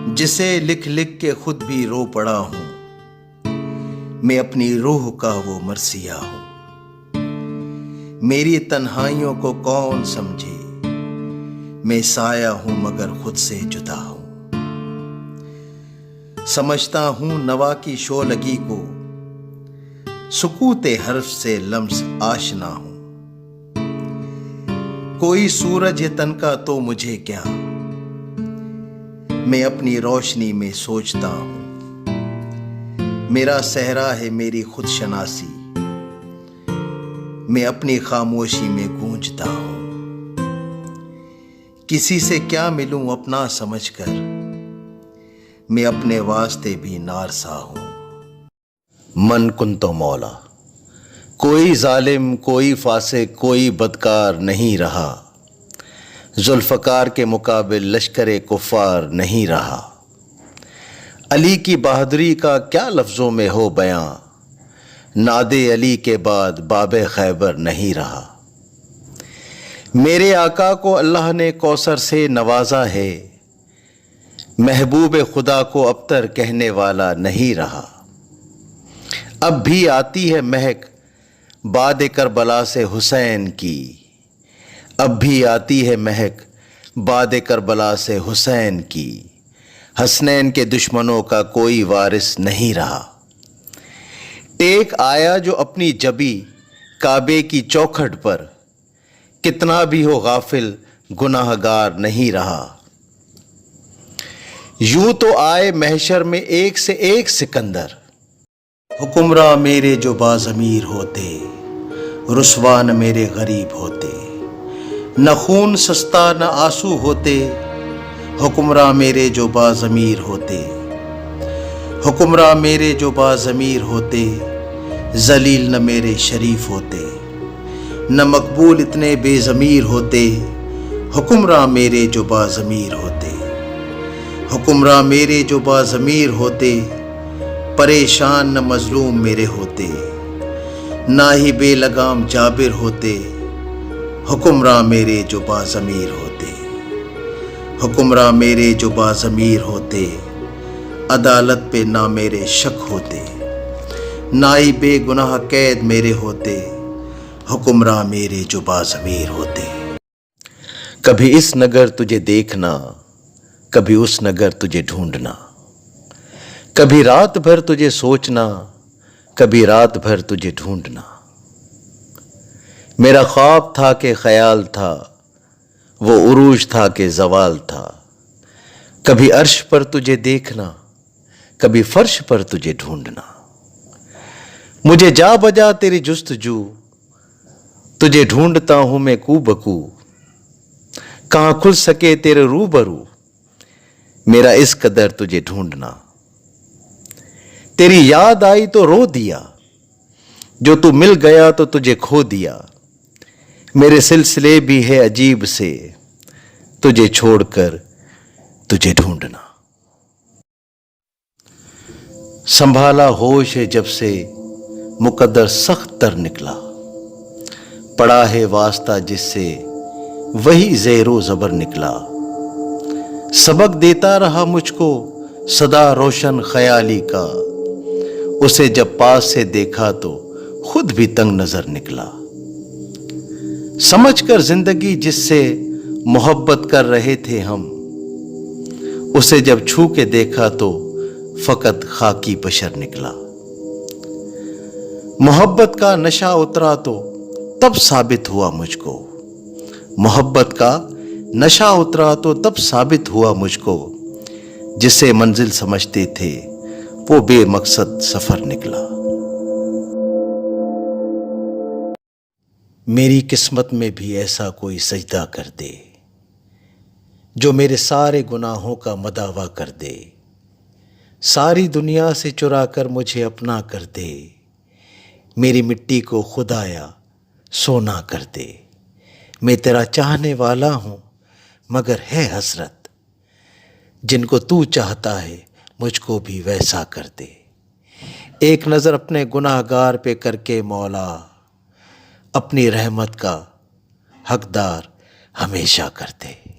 جسے لکھ لکھ کے خود بھی رو پڑا ہوں، میں اپنی روح کا وہ مرثیہ ہوں۔ میری تنہائیوں کو کون سمجھے، میں سایہ ہوں مگر خود سے جدا ہوں۔ سمجھتا ہوں نوا کی شولگی کو، سکوت حرف سے لمس آشنا ہوں۔ کوئی سورج ہے تن کا تو مجھے کیا، میں اپنی روشنی میں سوچتا ہوں۔ میرا صحرا ہے میری خود شناسی، میں اپنی خاموشی میں گونجتا ہوں۔ کسی سے کیا ملوں اپنا سمجھ کر، میں اپنے واسطے بھی نارسا ہوں۔ من کنتو مولا، کوئی ظالم، کوئی فاسق، کوئی بدکار نہیں رہا، ذوالفقار کے مقابل لشکر کفار نہیں رہا۔ علی کی بہادری کا کیا لفظوں میں ہو بیاں، ناد علی کے بعد باب خیبر نہیں رہا۔ میرے آقا کو اللہ نے کوثر سے نوازا ہے، محبوب خدا کو ابتر کہنے والا نہیں رہا۔ اب بھی آتی ہے مہک باد کربلا سے حسین کی، اب بھی آتی ہے مہک باد کربلا سے حسین کی۔ حسنین کے دشمنوں کا کوئی وارث نہیں رہا۔ ٹیک آیا جو اپنی جبی کعبے کی چوکھٹ پر، کتنا بھی ہو غافل گناہ گار نہیں رہا۔ یوں تو آئے محشر میں ایک سے ایک سکندر، حکمراں میرے جو باضمیر ہوتے، رسوا نہ میرے غریب ہوتے۔ نہ خون سستا نہ آنسو ہوتے، حکمراں میرے جو باضمیر ہوتے۔ حکمراں میرے جو باضمیر ہوتے، ذلیل نہ میرے شریف ہوتے۔ نہ مقبول اتنے بے ضمیر ہوتے، حکمراں میرے جو باضمیر ہوتے۔ حکمراں میرے جو باضمیر ہوتے، پریشان نہ مظلوم میرے ہوتے۔ نہ ہی بے لگام جابر ہوتے، حکمراں میرے جو باضمیر ہوتے۔ حکمراں میرے جو باضمیر ہوتے، عدالت پہ نہ میرے شک ہوتے۔ نہ ہی بے گناہ قید میرے ہوتے، حکمراں میرے جو باضمیر ہوتے۔ کبھی اس نگر تجھے دیکھنا، کبھی اس نگر تجھے ڈھونڈنا، کبھی رات بھر تجھے سوچنا، کبھی رات بھر تجھے ڈھونڈنا۔ میرا خواب تھا کہ خیال تھا، وہ عروج تھا کہ زوال تھا۔ کبھی عرش پر تجھے دیکھنا، کبھی فرش پر تجھے ڈھونڈنا۔ مجھے جا بجا تیری جستجو، تجھے ڈھونڈتا ہوں میں کو بکو۔ کہاں کھل سکے تیرے روبرو، میرا اس قدر تجھے ڈھونڈنا۔ تیری یاد آئی تو رو دیا، جو تو مل گیا تو تجھے کھو دیا۔ میرے سلسلے بھی ہے عجیب سے، تجھے چھوڑ کر تجھے ڈھونڈنا۔ سنبھالا ہوش ہے جب سے مقدر سخت تر نکلا، پڑا ہے واسطہ جس سے وہی زیر و زبر نکلا۔ سبق دیتا رہا مجھ کو سدا روشن خیالی کا، اسے جب پاس سے دیکھا تو خود بھی تنگ نظر نکلا۔ سمجھ کر زندگی جس سے محبت کر رہے تھے ہم، اسے جب چھو کے دیکھا تو فقط خاکی بشر نکلا۔ محبت کا نشہ اترا تو تب ثابت ہوا مجھ کو، محبت کا نشہ اترا تو تب ثابت ہوا مجھ کو، جسے منزل سمجھتے تھے وہ بے مقصد سفر نکلا۔ میری قسمت میں بھی ایسا کوئی سجدہ کر دے، جو میرے سارے گناہوں کا مداوع کر دے۔ ساری دنیا سے چرا کر مجھے اپنا کر دے، میری مٹی کو خدایا سونا کر دے۔ میں تیرا چاہنے والا ہوں مگر ہے حسرت، جن کو تو چاہتا ہے مجھ کو بھی ویسا کر دے۔ ایک نظر اپنے گناہ گار پہ کر کے مولا، اپنی رحمت کا حقدار ہمیشہ کر دے۔